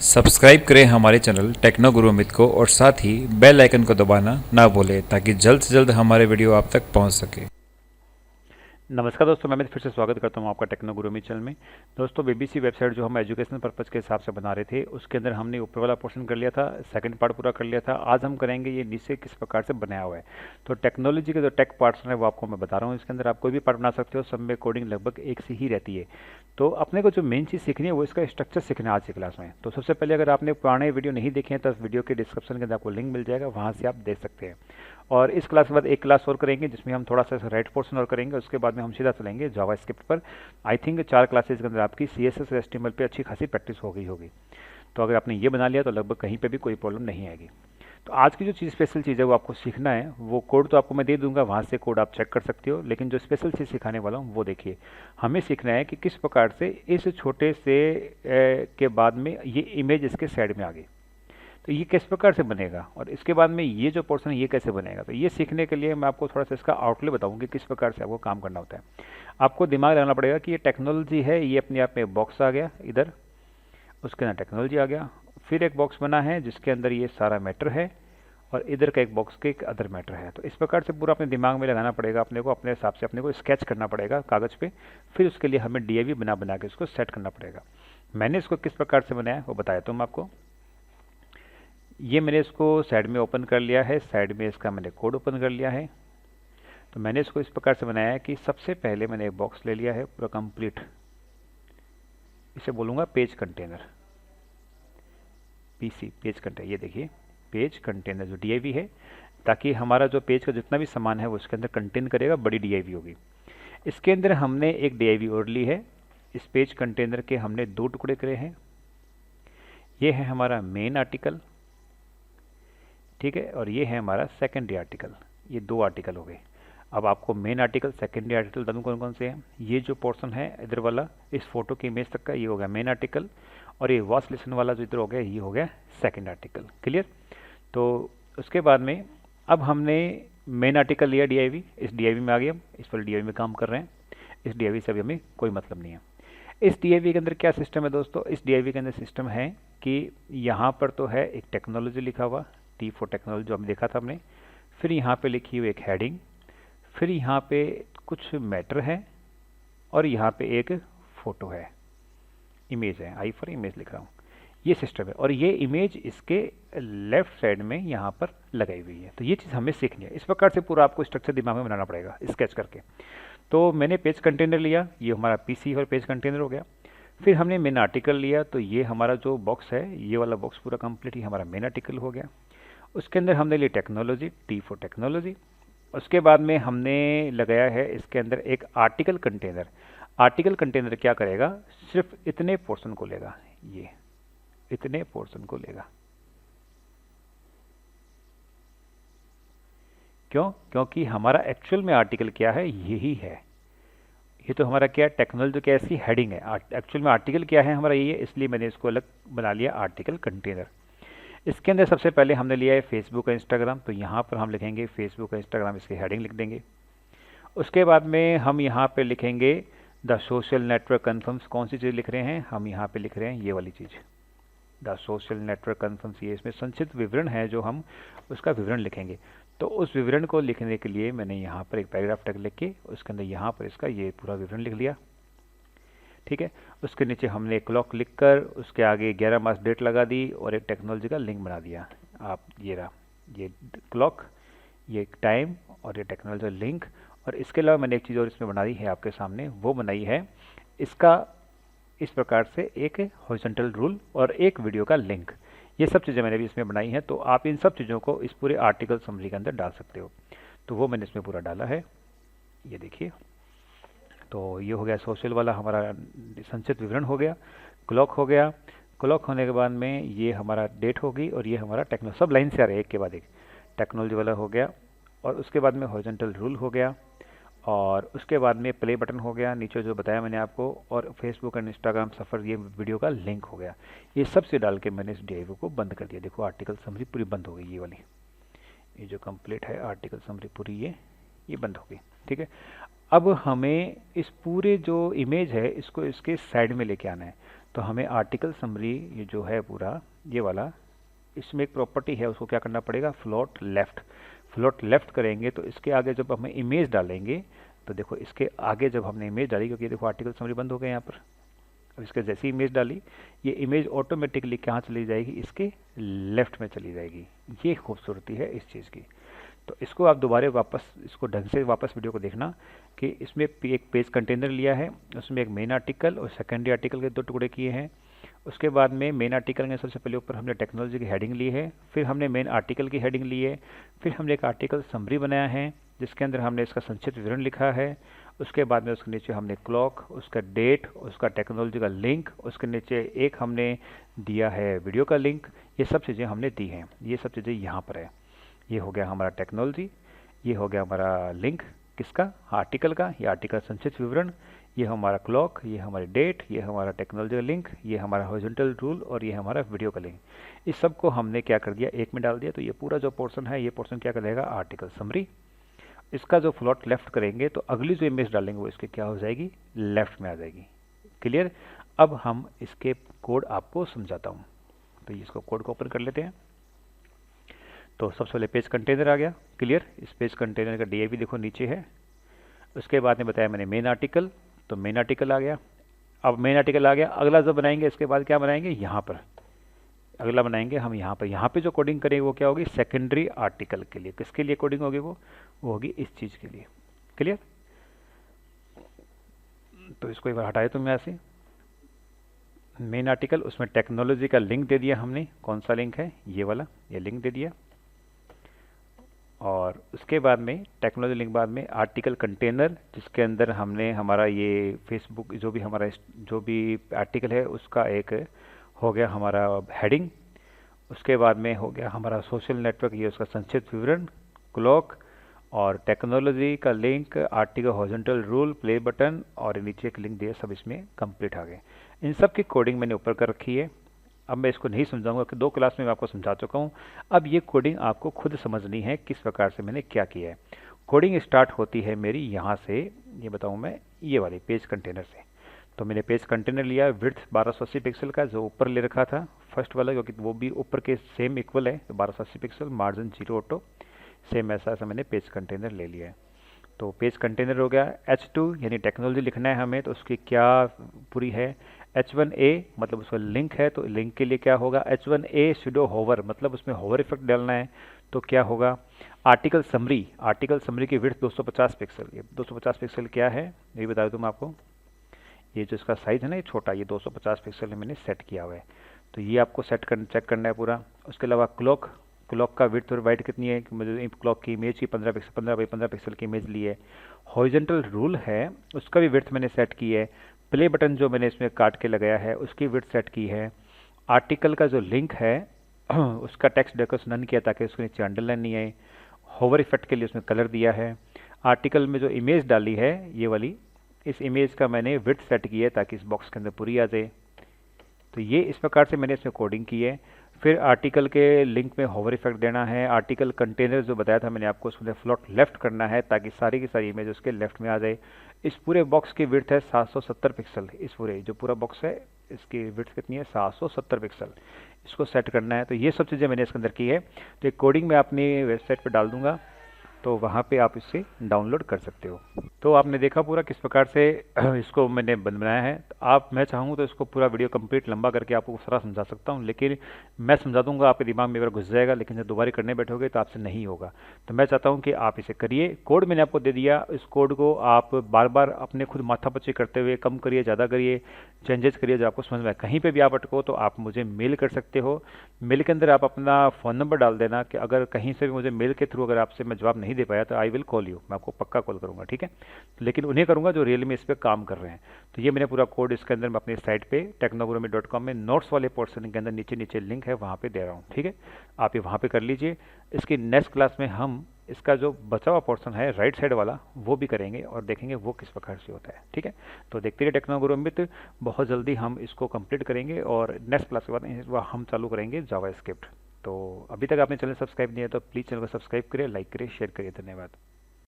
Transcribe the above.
Subscribe करें हमारे channel techno गुरु अमित को और साथ ही बेल आइकन को दबाना ना भूलें ताकि जल्द से जल्द हमारे वीडियो आप तक पहुंच सके। नमस्कार दोस्तों, मैं अमित फिर से स्वागत करता हूं आपका टेक्नो गुरु अमित चैनल में। दोस्तों, बीबीसी वेबसाइट जो हम एजुकेशन पर्पज़ के हिसाब से बना रहे थे उसके अंदर हमने ऊपर वाला पोर्शन कर लिया था, सेकंड पार्ट पूरा कर लिया था। आज हम करेंगे ये नीचे किस प्रकार से बनाया हुआ है। तो टेक्नोलॉजी के जो टेक पार्ट्स हैं वो आपको मैं बता रहा हूँ। इसके अंदर आप कोई भी पार्ट बना सकते हो, सब में कोडिंग लगभग एक सी ही रहती है। तो अपने को जो मेन चीज़ सीखनी है वो इसका स्ट्रक्चर सीखना है आज की क्लास में। तो सबसे पहले अगर आपने पुराने वीडियो नहीं देखे हैं तो वीडियो के डिस्क्रिप्शन के अंदर आपको लिंक मिल जाएगा, वहाँ से आप देख सकते हैं। और इस क्लास के बाद एक क्लास और करेंगे जिसमें हम थोड़ा सा राइट पोर्शन और करेंगे। उसके बाद में हम सीधा चलेंगे जावास्क्रिप्ट पर। आई थिंक 4 क्लासेज के अंदर आपकी CSS और HTML पे अच्छी खासी प्रैक्टिस हो गई होगी। तो अगर आपने ये बना लिया तो लगभग कहीं पे भी कोई प्रॉब्लम नहीं आएगी। तो आज की जो चीज़ स्पेशल चीज़ है वो आपको सीखना है। वो कोड तो आपको मैं दे दूंगा, वहाँ से कोड आप चेक कर सकते हो, लेकिन जो स्पेशल चीज़ सिखाने वाला हूँ वो देखिए। हमें सीखना है कि किस प्रकार से इस छोटे से के बाद में ये इमेज इसके साइड में आ गई, तो ये किस प्रकार से बनेगा, और इसके बाद में ये जो पोर्शन है ये कैसे बनेगा। तो ये सीखने के लिए मैं आपको थोड़ा सा इसका आउटले बताऊँ कि किस प्रकार से आपको काम करना होता है। आपको दिमाग लगाना पड़ेगा कि ये टेक्नोलॉजी है, ये अपने आप में बॉक्स आ गया इधर, उसके अंदर टेक्नोलॉजी आ गया, फिर एक बॉक्स बना है जिसके अंदर ये सारा मैटर है, और इधर का एक बॉक्स के एक अदर मैटर है। तो इस प्रकार से पूरा अपने दिमाग में लगाना पड़ेगा अपने को, अपने हिसाब से अपने को स्केच करना पड़ेगा कागज़ पे। फिर उसके लिए हमें DAV बना बना के उसको सेट करना पड़ेगा। मैंने इसको किस प्रकार से बनाया वो बताया तो मैं आपको। ये मैंने इसको साइड में ओपन कर लिया है, साइड में इसका मैंने कोड ओपन कर लिया है। तो मैंने इसको इस प्रकार से बनाया है कि सबसे पहले मैंने एक बॉक्स ले लिया है पूरा कंप्लीट, इसे बोलूँगा page container, PC page container. ये देखिए पेज कंटेनर जो DAV है, ताकि हमारा जो पेज का जितना भी सामान है वो उसके अंदर कंटेन करेगा, बड़ी DAV होगी। इसके अंदर हमने एक DAV और ली है। इस पेज कंटेनर के हमने 2 टुकड़े करे हैं। ये है हमारा मेन आर्टिकल, ठीक है, और ये है हमारा सेकेंडरी आर्टिकल। ये 2 आर्टिकल हो गए। अब आपको मेन आर्टिकल सेकेंडरी आर्टिकल बता दूँ कौन कौन से हैं। ये जो पोर्शन है इधर वाला, इस फोटो की इमेज तक का, ये हो गया मेन आर्टिकल, और ये वॉच लिसन वाला जो इधर हो गया ये हो गया सेकेंड आर्टिकल। क्लियर। तो उसके बाद में अब हमने मेन आर्टिकल लिया DAV, इस DAV में आ गए हम, इस पर DAV में काम कर रहे हैं। इस DAV से अभी हमें कोई मतलब नहीं है। इस DAV के अंदर क्या सिस्टम है दोस्तों, इस DAV के अंदर सिस्टम है कि यहाँ पर तो है एक टेक्नोलॉजी लिखा हुआ, T फॉर टेक्नोलॉजी जो हमने देखा था हमने। फिर यहाँ पे लिखी हुई एक हेडिंग, फिर यहाँ पे कुछ मैटर है, और यहाँ पे एक फ़ोटो है, इमेज है, I फॉर इमेज लिख रहा हूँ। ये सिस्टम है, और ये इमेज इसके लेफ्ट साइड में यहाँ पर लगाई हुई है। तो ये चीज़ हमें सीखनी है। इस प्रकार से पूरा आपको स्ट्रक्चर दिमाग में बनाना पड़ेगा स्केच करके। तो मैंने पेज कंटेनर लिया, ये हमारा PC और पेज कंटेनर हो गया। फिर हमने मेन आर्टिकल लिया, तो ये हमारा जो बॉक्स है ये वाला बॉक्स पूरा कंप्लीट ही हमारा मेन आर्टिकल हो गया। उसके अंदर हमने ली टेक्नोलॉजी, T फॉर टेक्नोलॉजी। उसके बाद में हमने लगाया है इसके अंदर एक आर्टिकल कंटेनर। आर्टिकल कंटेनर क्या करेगा, सिर्फ इतने पोर्शन को लेगा, ये इतने पोर्शन को लेगा। क्यों? क्योंकि हमारा एक्चुअल में आर्टिकल क्या है, यही है। ये तो हमारा क्या है, टेक्नोलॉजी की ऐसी हेडिंग है। एक्चुअल में आर्टिकल क्या है हमारा, ये है, इसलिए मैंने इसको अलग बना लिया आर्टिकल कंटेनर। इसके अंदर सबसे पहले हमने लिया है फेसबुक और इंस्टाग्राम, तो यहाँ पर हम लिखेंगे फेसबुक और इंस्टाग्राम, इसकी हेडिंग लिख देंगे। उसके बाद में हम यहाँ पे लिखेंगे द सोशल नेटवर्क कन्फर्म्स। कौन सी चीज़ लिख रहे हैं हम, यहाँ पे लिख रहे हैं ये वाली चीज़, द सोशल नेटवर्क कन्फर्म्स। ये इसमें संक्षिप्त विवरण है जो हम उसका विवरण लिखेंगे। तो उस विवरण को लिखने के लिए मैंने यहाँ पर एक पैराग्राफ टैग लिख के उसके अंदर यहाँ पर इसका ये पूरा विवरण लिख लिया, ठीक है। उसके नीचे हमने क्लॉक लिखकर उसके आगे 11 मार्च डेट लगा दी और एक टेक्नोलॉजी का लिंक बना दिया। आप ये रहा, ये क्लॉक, ये टाइम, और ये टेक्नोलॉजी लिंक। और इसके अलावा मैंने एक चीज़ और इसमें बनाई है आपके सामने, वो बनाई है इसका इस प्रकार से एक हॉरिजॉन्टल रूल और एक वीडियो का लिंक। ये सब चीज़ें मैंने भी इसमें बनाई हैं। तो आप इन सब चीज़ों को इस पूरे आर्टिकल समरी के अंदर डाल सकते हो। तो वो मैंने इसमें पूरा डाला है, ये देखिए। तो ये हो गया सोशल वाला हमारा संक्षिप्त विवरण हो गया, क्लॉक हो गया। क्लॉक होने के बाद में ये हमारा डेट होगी, और ये हमारा टेक्नोलॉजी, सब लाइन से आ रहे हैं एक के बाद एक। टेक्नोलॉजी वाला हो गया, और उसके बाद में हॉरिजॉन्टल रूल हो गया, और उसके बाद में प्ले बटन हो गया नीचे जो बताया मैंने आपको, और फेसबुक एंड इंस्टाग्राम सफ़र ये वीडियो का लिंक हो गया। ये सबसे डाल के मैंने इस DAV को बंद कर दिया। देखो आर्टिकल समरी पूरी बंद हो गई, ये वाली, ये जो कंप्लीट है आर्टिकल समरी पूरी ये बंद हो गई, ठीक है। अब हमें इस पूरे जो इमेज है इसको इसके साइड में लेके आना है। तो हमें आर्टिकल समरी ये जो है पूरा ये वाला, इसमें एक प्रॉपर्टी है, उसको क्या करना पड़ेगा, फ्लोट लेफ्ट। फ्लोट लेफ्ट करेंगे तो इसके आगे जब हमें इमेज डालेंगे, तो देखो इसके आगे जब हमने इमेज डाली, क्योंकि देखो आर्टिकल समरी बंद हो गए यहाँ पर, अब इसके जैसी इमेज डाली, ये इमेज ऑटोमेटिकली कहाँ चली जाएगी, इसके लेफ्ट में चली जाएगी। ये खूबसूरती है इस चीज़ की। तो इसको आप दोबारा वापस इसको ढंग से वापस वीडियो को देखना कि इसमें एक पेज कंटेनर लिया है, उसमें एक मेन आर्टिकल और सेकेंडरी आर्टिकल के 2 टुकड़े किए हैं। उसके बाद में मेन आर्टिकल के सबसे पहले ऊपर हमने टेक्नोलॉजी की हेडिंग ली है, फिर हमने मेन आर्टिकल की हेडिंग ली है, फिर हमने एक आर्टिकल समरी बनाया है जिसके अंदर हमने इसका संक्षिप्त विवरण लिखा है। उसके बाद में उसके नीचे हमने क्लॉक, उसका डेट, उसका टेक्नोलॉजी का लिंक, उसके नीचे एक हमने दिया है वीडियो का लिंक। ये सब चीज़ें हमने दी हैं, ये सब चीज़ें यहाँ पर है। ये हो गया हमारा टेक्नोलॉजी, ये हो गया हमारा लिंक किसका, आर्टिकल का, ये आर्टिकल संक्षिप्त विवरण, ये हमारा क्लॉक, ये हमारी डेट, ये हमारा टेक्नोलॉजी का लिंक, ये हमारा हॉरिजॉन्टल रूल और ये हमारा वीडियो का लिंक। इस सब को हमने क्या कर दिया, एक में डाल दिया। तो ये पूरा जो पोर्शन है, ये पोर्शन क्या करेगा, आर्टिकल समरी। इसका जो फ्लोट लेफ्ट करेंगे तो अगली जो इमेज डालेंगे वो इसके क्या हो जाएगी, लेफ्ट में आ जाएगी। क्लियर। अब हम इसके कोड आपको समझाता हूँ। तो इसको कोड को ओपन कर लेते हैं। तो सबसे पहले पेज कंटेनर आ गया, क्लियर। इस पेज कंटेनर का DIV देखो नीचे है। उसके बाद में बताया मैंने मेन आर्टिकल, तो मेन आर्टिकल आ गया। अब मेन आर्टिकल आ गया, अगला जो बनाएंगे इसके बाद क्या बनाएंगे, यहाँ पर अगला बनाएंगे हम यहाँ पे जो कोडिंग करेंगे वो क्या होगी, सेकेंडरी आर्टिकल के लिए। किसके लिए कोडिंग होगी, वो होगी इस चीज़ के लिए। क्लियर। तो इसको एक बार हटाए तुम यहाँ से। मेन आर्टिकल, उसमें टेक्नोलॉजी का लिंक दे दिया हमने। कौन सा लिंक है, ये वाला, ये लिंक दे दिया। और उसके बाद में टेक्नोलॉजी लिंक बाद में आर्टिकल कंटेनर, जिसके अंदर हमने हमारा ये फेसबुक जो भी हमारा जो भी आर्टिकल है उसका एक हो गया हमारा हेडिंग। उसके बाद में हो गया हमारा सोशल नेटवर्क, ये उसका संक्षिप्त विवरण, क्लॉक और टेक्नोलॉजी का link, article horizontal rule, play button और नीचे एक लिंक दिया, सब इसमें कंप्लीट आ गए। इन सब की कोडिंग मैंने ऊपर कर रखी है। अब मैं इसको नहीं समझाऊंगा कि 2 क्लास में मैं आपको समझा चुका हूँ। अब ये कोडिंग आपको खुद समझनी है किस प्रकार से मैंने क्या किया है। कोडिंग स्टार्ट होती है मेरी यहाँ से, ये बताऊँ मैं, ये वाली पेज कंटेनर से। तो मैंने पेज कंटेनर लिया, विड्थ 1280 पिक्सल का जो ऊपर ले रखा था फर्स्ट वाला, क्योंकि वो भी ऊपर के सेम इक्वल है, 1280 पिक्सल, मार्जिन 0 ऑटो, सेम ऐसा मैंने पेज कंटेनर ले लिया है। तो पेज कंटेनर हो गया। H2 यानी टेक्नोलॉजी लिखना है हमें, तो उसकी क्या पूरी है, H1A मतलब उसका लिंक है, तो लिंक के लिए क्या होगा, H1A सुडो होवर, मतलब उसमें होवर इफेक्ट डालना है। तो क्या होगा, आर्टिकल समरी, आर्टिकल समरी की विड्थ 250 पिक्सल। ये 250 पिक्सल क्या है ये बता दूँ मैं आपको। ये जो इसका साइज़ है ना, ये छोटा, ये 250 पिक्सल मैंने सेट किया हुआ है। तो ये आपको चेक करना है पूरा। उसके अलावा क्लॉक, क्लॉक का विड्थ और वाइट कितनी है, मुझे क्लॉक की इमेज की 15 पिक्सल, 15 बाई 15 पिक्सल की इमेज ली है। हॉरिजॉन्टल रूल है, उसका भी विड्थ मैंने सेट की है। प्ले बटन जो मैंने इसमें काट के लगाया है उसकी विड्थ सेट की है। आर्टिकल का जो लिंक है उसका टेक्स्ट डेकोरेशन नन किया ताकि उसके नीचे अंडरलाइन नहीं आए। होवर इफेक्ट के लिए उसमें कलर दिया है। आर्टिकल में जो इमेज डाली है ये वाली, इस इमेज का मैंने विड्थ सेट की है ताकि इस बॉक्स के अंदर पूरी आ जाए। तो ये इस प्रकार से मैंने इसमें कोडिंग की है। फिर आर्टिकल के लिंक में होवर इफेक्ट देना है। आर्टिकल कंटेनर जो बताया था मैंने आपको, उसमें फ्लोट लेफ्ट करना है ताकि सारी की सारी इमेज उसके लेफ्ट में आ जाए। इस पूरे बॉक्स की विड्थ है 770 पिक्सल। इस पूरे जो पूरा बॉक्स है इसकी विड्थ कितनी है, 770 पिक्सल। इसको सेट करना है। तो ये सब चीज़ें मैंने इसके अंदर की है। तो एक कोडिंग मैं अपनी वेबसाइट पर डाल दूंगा, तो वहाँ पे आप इसे डाउनलोड कर सकते हो। तो आपने देखा पूरा किस प्रकार से इसको मैंने बनाया है। तो आप, मैं चाहूँ तो इसको पूरा वीडियो कंप्लीट लंबा करके आपको सारा समझा सकता हूँ, लेकिन मैं समझा दूंगा, आपके दिमाग में एक बार घुस जाएगा, लेकिन जब दोबारा करने बैठोगे तो आपसे नहीं होगा। तो मैं चाहता हूँ कि आप इसे करिए। कोड मैंने आपको दे दिया, इस कोड को आप बार बार अपने खुद माथापच्ची करते हुए कम करिए, ज़्यादा करिए, चेंजेस करिए जो आपको समझ में आए। कहीं पर भी आप अटको तो आप मुझे मेल कर सकते हो। मेल के अंदर आप अपना फ़ोन नंबर डाल देना कि अगर कहीं से भी मुझे मेल के थ्रू अगर आपसे मैं जवाब नहीं दे पाया तो आई विल कॉल यू, मैं आपको पक्का कॉल करूंगा, ठीक है। लेकिन उन्हें करूंगा जो रियल में इस पर काम कर रहे हैं। तो ये मैंने पूरा कोड इसके अंदर मैं अपनी साइट पे technoguruми.com में नोट्स वाले पोर्शन के अंदर नीचे नीचे लिंक है वहाँ पे दे रहा हूँ, ठीक है। आप ये वहाँ पे कर लीजिए। इसकी नेक्स्ट क्लास में हम इसका जो बचा हुआ पोर्शन है राइट साइड वाला वो भी करेंगे और देखेंगे वो किस प्रकार से होता है, ठीक है। तो देखते रहिए टेक्नो गुरु अमित, बहुत जल्दी हम इसको कंप्लीट करेंगे और नेक्स्ट क्लास के बाद हम चालू करेंगे जावा स्क्रिप्ट। तो अभी तक आपने चैनल सब्सक्राइब नहीं है तो प्लीज़ चैनल को सब्सक्राइब करिए, लाइक करिए, शेयर करिए। धन्यवाद।